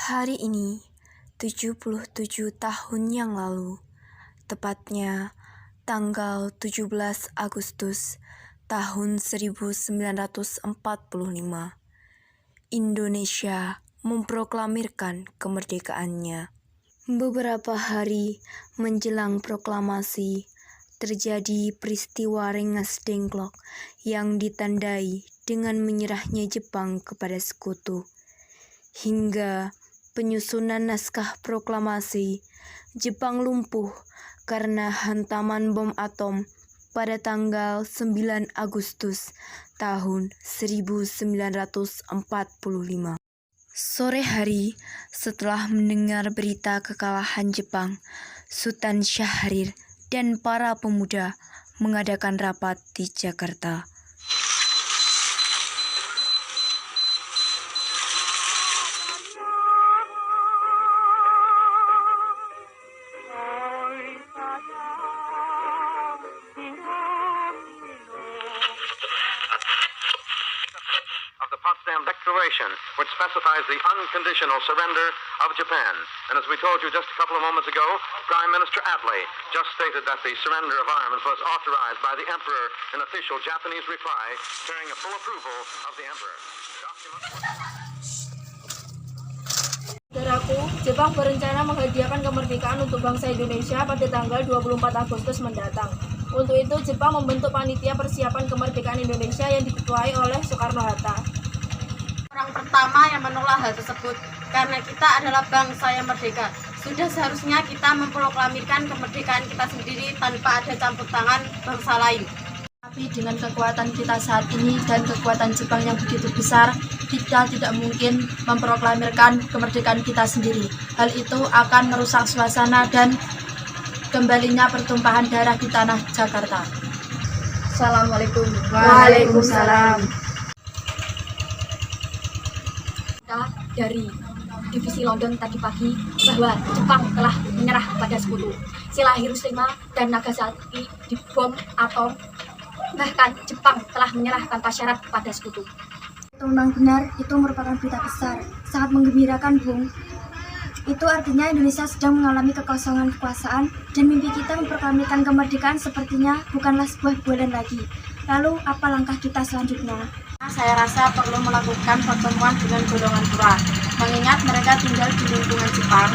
Hari ini, 77 tahun yang lalu, tepatnya tanggal 17 Agustus tahun 1945, Indonesia memproklamirkan kemerdekaannya. Beberapa hari menjelang proklamasi, terjadi peristiwa Rengas Dengklok yang ditandai dengan menyerahnya Jepang kepada sekutu. Hingga penyusunan naskah proklamasi, Jepang lumpuh karena hantaman bom atom pada tanggal 9 Agustus tahun 1945. Sore hari, setelah mendengar berita kekalahan Jepang, Sultan Syahrir dan para pemuda mengadakan rapat di Jakarta. Of the Potsdam Declaration, which specifies the unconditional surrender of Japan. And as we told you just a couple of moments ago, Prime Minister Attlee just stated that the surrender of arms was authorized by the Emperor in official Japanese reply, carrying a full approval of the Emperor. Saudaraku, Jepang berencana menghadiahkan kemerdekaan untuk bangsa Indonesia pada tanggal 24 Agustus mendatang. Untuk itu, Jepang membentuk panitia persiapan kemerdekaan Indonesia yang diketuai oleh Soekarno-Hatta. Orang pertama yang menolak hal tersebut, karena kita adalah bangsa yang merdeka. Sudah seharusnya kita memproklamirkan kemerdekaan kita sendiri tanpa ada campur tangan bangsa lain. Tapi dengan kekuatan kita saat ini dan kekuatan Jepang yang begitu besar, kita tidak mungkin memproklamirkan kemerdekaan kita sendiri. Hal itu akan merusak suasana dan kembalinya pertumpahan darah di tanah Jakarta. Assalamualaikum. Waalaikumsalam. Dari divisi London tadi pagi bahwa Jepang telah menyerah pada sekutu. Sila Hiroshima dan Nagasaki dibom atom. Bahkan Jepang telah menyerah tanpa syarat pada sekutu. Itu memang benar, itu merupakan berita besar, sangat menggembirakan, Bung. Itu artinya Indonesia sedang mengalami kekosongan kekuasaan dan mimpi kita memproklamirkan kemerdekaan sepertinya bukanlah sebuah bualan lagi. Lalu apa langkah kita selanjutnya? Saya rasa perlu melakukan pertemuan dengan golongan tua, mengingat mereka tinggal di lingkungan Jepang.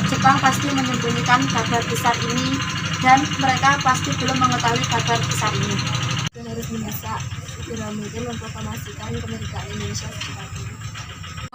Jepang pasti menyembunyikan kabar besar ini dan mereka pasti belum mengetahui kabar besar ini. Kita harus mendesak segera mungkin memproklamasikan kemerdekaan Indonesia secepatnya.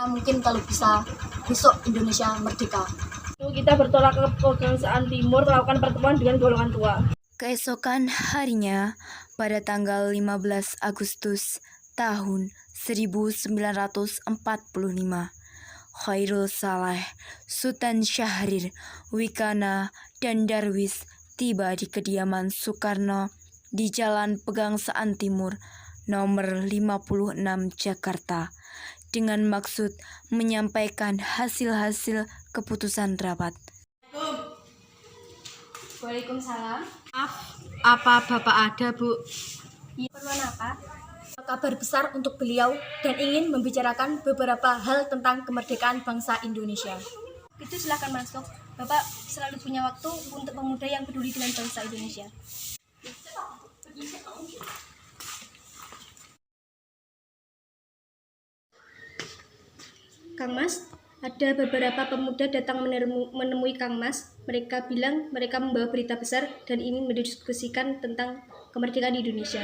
Mungkin kalau bisa besok Indonesia merdeka. Kita bertolak ke kebangsaan Timur melakukan pertemuan dengan golongan tua. Keesokan harinya, pada tanggal 15 Agustus tahun 1945, Khairul Saleh, Sultan Syahrir, Wikana, dan Darwis tiba di kediaman Soekarno di Jalan Pegangsaan Timur, nomor 56 Jakarta, dengan maksud menyampaikan hasil-hasil keputusan rapat. Waalaikumsalam. Maaf, apa Bapak ada, Bu? Perluan apa? Kabar besar untuk beliau dan ingin membicarakan beberapa hal tentang kemerdekaan bangsa Indonesia. Itu silahkan masuk. Bapak selalu punya waktu untuk pemuda yang peduli dengan bangsa Indonesia. Kang Mas, ada beberapa pemuda datang menemui Kang Mas. Mereka bilang mereka membawa berita besar dan ingin mendiskusikan tentang kemerdekaan Indonesia.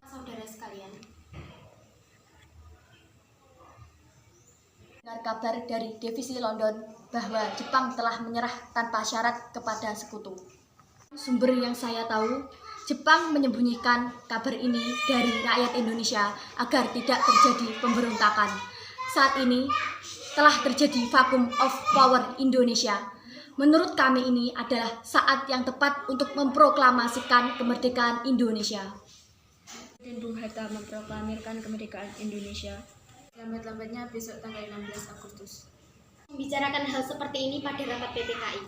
Saudara sekalian, Dengar kabar dari divisi London bahwa Jepang telah menyerah tanpa syarat kepada sekutu. Sumber yang saya tahu, Jepang menyembunyikan kabar ini dari rakyat Indonesia agar tidak terjadi pemberontakan. Saat ini telah terjadi vacuum of power Indonesia. Menurut kami ini adalah saat yang tepat untuk memproklamasikan kemerdekaan Indonesia. Bung Hatta memproklamirkan kemerdekaan Indonesia. lambat-lambatnya besok tanggal 16 Agustus. Membicarakan hal seperti ini pada rapat PPKI.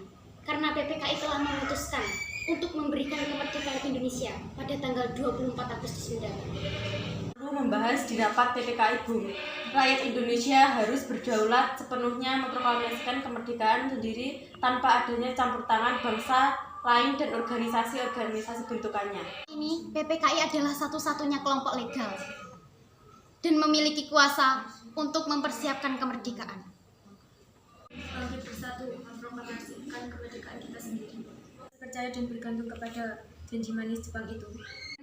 karena PPKI telah memutuskan untuk memberikan kemerdekaan Indonesia pada tanggal 24 Agustus mendatang. Perlu membahas di rapat PPKI Bung, rakyat Indonesia harus berdaulat sepenuhnya memproklamasikan kemerdekaan sendiri tanpa adanya campur tangan bangsa lain dan organisasi-organisasi bentukannya. Ini PPKI adalah satu-satunya kelompok legal dan memiliki kuasa untuk mempersiapkan kemerdekaan. Mari bersatu memproklamasikan kemerdekaan kita sendiri. Percaya dan bergantung kepada janji manis Jepang itu.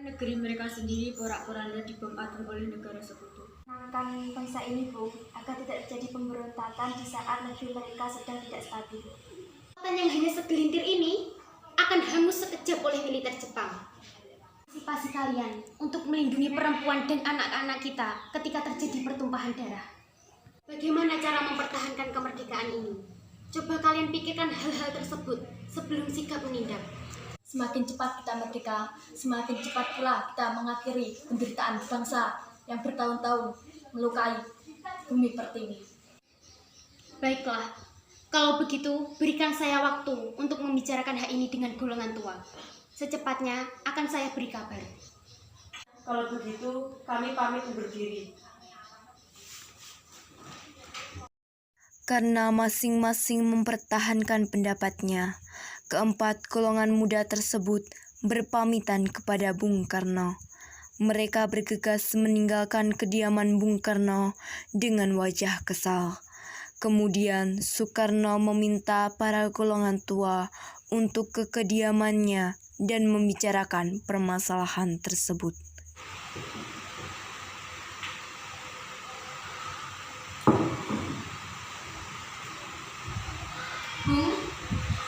Negeri mereka sendiri porak-poranda dibom atom oleh negara sekutu. Menangkan bangsa ini, Bu, agar tidak terjadi pemberontakan di saat negeri mereka sedang tidak stabil. Kekuatan yang hanya segelintir ini akan hangus sekejap oleh militer Jepang. Antisipasi kalian untuk melindungi perempuan dan anak-anak kita ketika terjadi pertumpahan darah. Bagaimana cara mempertahankan kemerdekaan ini? Coba kalian pikirkan hal-hal tersebut sebelum sikap menindak. Semakin cepat kita merdeka, semakin cepat pula kita mengakhiri penderitaan bangsa yang bertahun-tahun melukai bumi pertiwi. Baiklah, kalau begitu berikan saya waktu untuk membicarakan hal ini dengan golongan tua. Secepatnya akan saya beri kabar. Kalau begitu, kami pamit undur diri. Karena masing-masing mempertahankan pendapatnya, keempat golongan muda tersebut berpamitan kepada Bung Karno. Mereka bergegas meninggalkan kediaman Bung Karno dengan wajah kesal. Kemudian Soekarno meminta para golongan tua untuk ke kediamannya dan membicarakan permasalahan tersebut. Bung,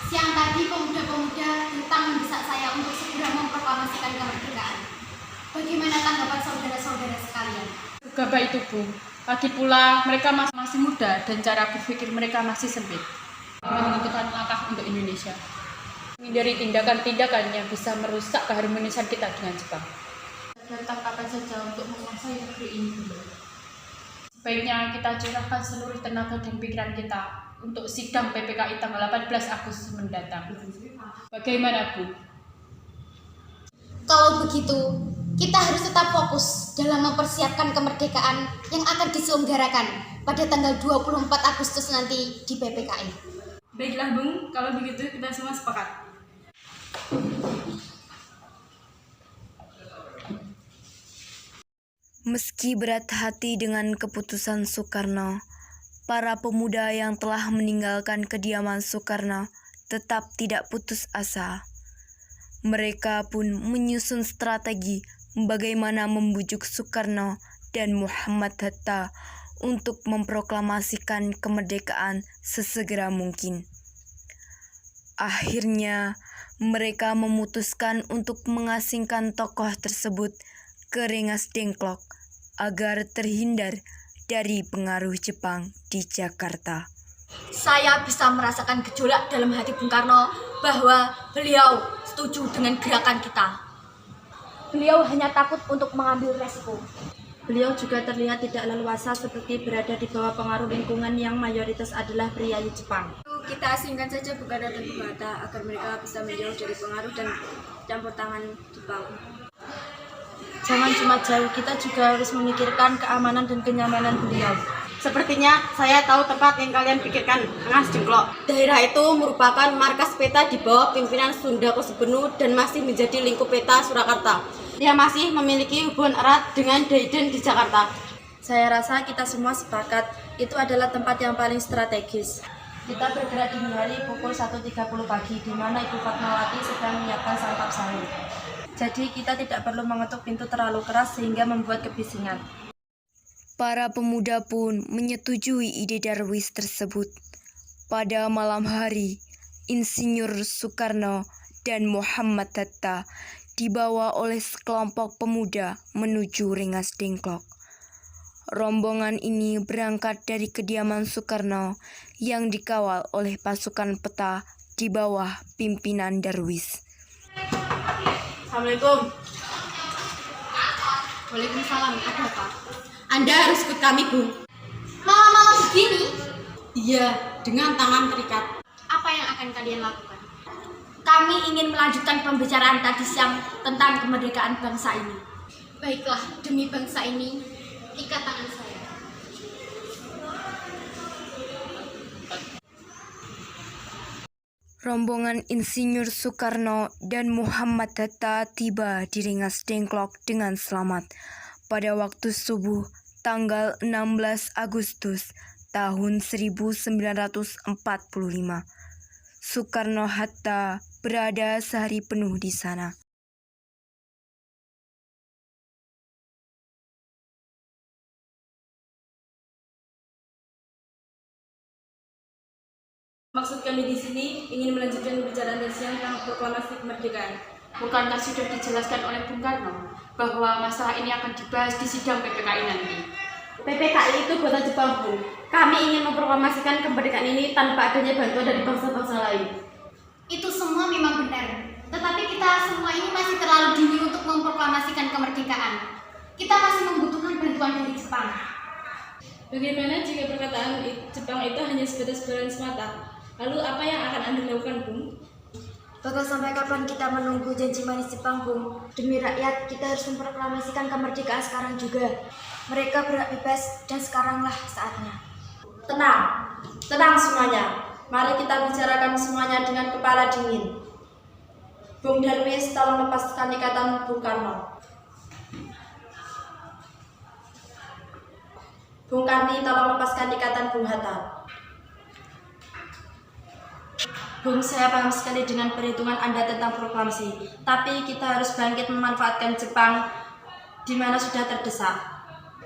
siang tadi pemuda-pemuda datang mendesak saya untuk segera memproklamasikan kemerdekaan. Bagaimana tanggapan saudara-saudara sekalian? Gegabah itu, Bung. Lagi pula mereka masih muda dan cara berpikir mereka masih sempit. Menentukan langkah untuk Indonesia. Menghindari tindakan-tindakan yang bisa merusak keharmonisan kita dengan Jepang. Datang kapan saja untuk menguasai negeri ini. Sebaiknya kita curahkan seluruh tenaga dan pikiran kita untuk sidang PPKI tanggal 18 Agustus mendatang. Bagaimana, Bu? Kalau begitu, kita harus tetap fokus dalam mempersiapkan kemerdekaan yang akan diselenggarakan pada tanggal 24 Agustus nanti di PPKI. Baiklah, Bung. Kalau begitu kita semua sepakat. Meski berat hati dengan keputusan Soekarno, para pemuda yang telah meninggalkan kediaman Soekarno tetap tidak putus asa. Mereka pun menyusun strategi bagaimana membujuk Soekarno dan Muhammad Hatta untuk memproklamasikan kemerdekaan sesegera mungkin. Akhirnya, mereka memutuskan untuk mengasingkan tokoh tersebut ke Rengas Dengklok agar terhindar dari pengaruh Jepang di Jakarta. Saya bisa merasakan gejolak dalam hati Bung Karno bahwa beliau setuju dengan gerakan kita. Beliau hanya takut untuk mengambil resiko. Beliau juga terlihat tidak leluasa seperti berada di bawah pengaruh lingkungan yang mayoritas adalah priayi Jepang. Kita asingkan saja Bung Karno dan Bung Hatta agar mereka bisa menjauh dari pengaruh dan campur tangan Jepang. Jangan cuma jauh, kita juga harus memikirkan keamanan dan kenyamanan beliau. Sepertinya saya tahu tempat yang kalian pikirkan, Rengas Dengklok. Daerah itu merupakan markas peta di bawah pimpinan Sunda Kusubenu dan masih menjadi lingkup peta Surakarta. Dia masih memiliki hubungan erat dengan Daiden di Jakarta. Saya rasa kita semua sepakat, itu adalah tempat yang paling strategis. Kita bergerak dini hari pukul 1.30 pagi, di mana Ibu Fatmawati sedang menyiapkan santap sahur. Jadi kita tidak perlu mengetuk pintu terlalu keras sehingga membuat kebisingan. Para pemuda pun menyetujui ide Darwis tersebut. Pada malam hari, Insinyur Soekarno dan Muhammad Hatta dibawa oleh sekelompok pemuda menuju Rengas Dengklok. Rombongan ini berangkat dari kediaman Soekarno yang dikawal oleh pasukan peta di bawah pimpinan Darwis. Assalamualaikum. Waalaikumsalam, ada apa? Anda harus ikut kami, Bu. Malam-malam begini, Iya, dengan tangan terikat. apa yang akan kalian lakukan? kami ingin melanjutkan pembicaraan tadi siang tentang kemerdekaan bangsa ini. Baiklah, demi bangsa ini, ikat tangan saya. Rombongan Insinyur Soekarno dan Muhammad Hatta tiba di Rengas Dengklok dengan selamat pada waktu subuh tanggal 16 Agustus tahun 1945. Soekarno-Hatta berada sehari penuh di sana. Maksud kami di sini ingin melanjutkan pembicaraan siang tentang proklamasi kemerdekaan. Bukankah sudah dijelaskan oleh Bung Karno bahwa masalah ini akan dibahas di sidang PPKI nanti? PPKI itu buatan Jepang, Bu. Kami ingin memproklamasikan kemerdekaan ini tanpa adanya bantuan dari bangsa-bangsa lain. Itu semua memang benar, tetapi kita semua ini masih terlalu dini untuk memproklamasikan kemerdekaan. Kita masih membutuhkan bantuan dari Jepang. Bagaimana jika perkataan Jepang itu hanya sebatas barang semata? Lalu apa yang akan Anda lakukan, Bung? Bakal sampai kapan kita menunggu janji manis Jepang, Bung? Demi rakyat, kita harus memproklamasikan kemerdekaan sekarang juga. Mereka berhak bebas dan sekaranglah saatnya. Tenang semuanya. Mari kita bicarakan semuanya dengan kepala dingin. Bung Darwis, tolong lepaskan ikatan Bung Karno. Bung Karni, tolong lepaskan ikatan Bung Hatta. Bung, saya paham sekali dengan perhitungan Anda tentang proklamasi. Tapi kita harus bangkit memanfaatkan Jepang di mana sudah terdesak.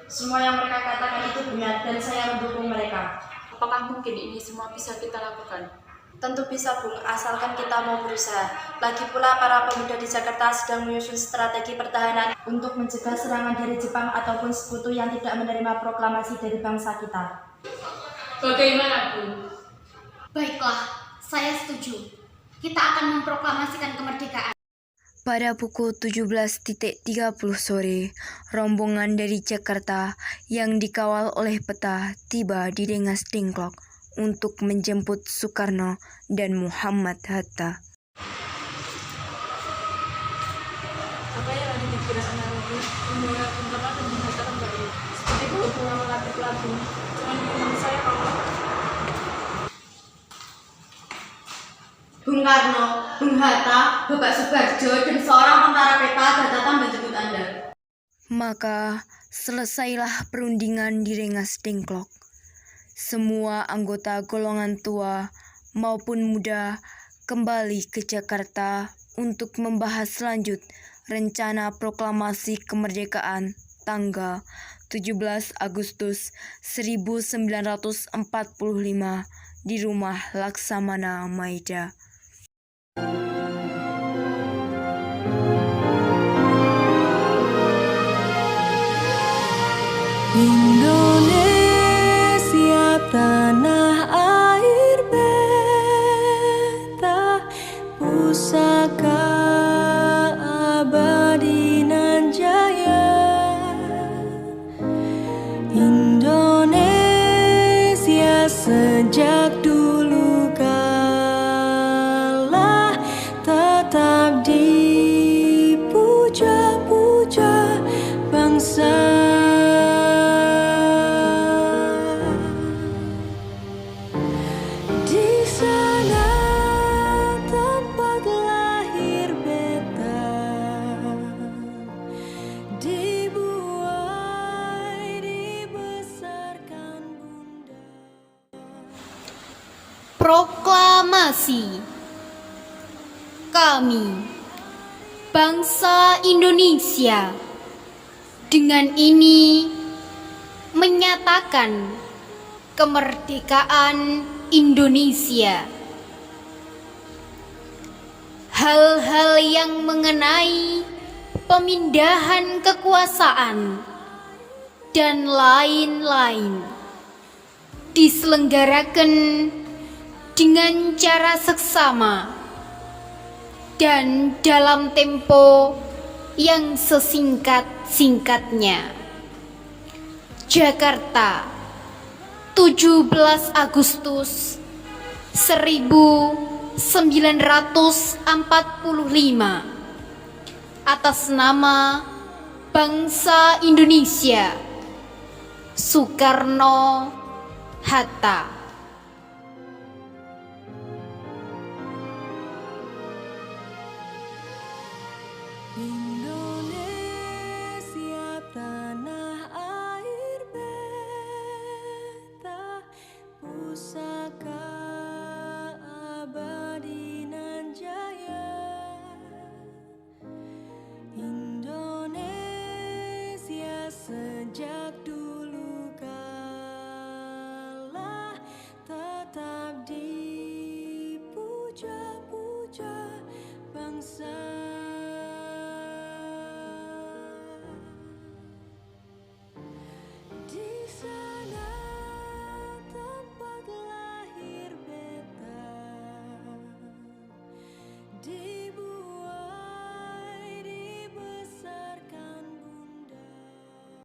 Semua yang mereka katakan itu benar dan saya mendukung mereka. Apakah mungkin ini semua bisa kita lakukan? Tentu bisa, Bung, asalkan kita mau berusaha. Lagi pula para pemuda di Jakarta sedang menyusun strategi pertahanan untuk mencegah serangan dari Jepang ataupun sekutu yang tidak menerima proklamasi dari bangsa kita. Bagaimana, Bung? Baiklah, saya setuju. Kita akan memproklamasikan kemerdekaan. Pada pukul 17.30 sore, rombongan dari Jakarta yang dikawal oleh peta tiba di Rengas Dengklok untuk menjemput Soekarno dan Muhammad Hatta. Apa yang ada di pikiran Anda lagi? Membayar Bung Karno dan Bung Hatta kembali. Seperti bahwa bunga melatih pelabu. Jangan bilang saya kalau Bung Karno, Bung Hatta, Bapak Subarjo, dan seorang tentara peta akan datang menjemput Anda. Maka selesailah perundingan di Rengas Dengklok. Semua anggota golongan tua maupun muda kembali ke Jakarta untuk membahas lanjut rencana proklamasi kemerdekaan tanggal 17 Agustus 1945 di rumah Laksamana Maeda. Indonesia tanah air beta, pusaka abadi nan jaya. Indonesia sejak dulu kala tetap dipuja-puja bangsa. Proklamasi. Kami, bangsa Indonesia, dengan ini menyatakan kemerdekaan Indonesia. Hal-hal yang mengenai pemindahan kekuasaan dan lain-lain diselenggarakan dengan cara seksama dan dalam tempo yang sesingkat-singkatnya. Jakarta, 17 Agustus 1945. atas nama bangsa Indonesia, Soekarno-Hatta. Indonesia tanah air beta, pusaka abadi nan jaya. Indonesia sejak dulu kala tetap dipuja-puja bangsa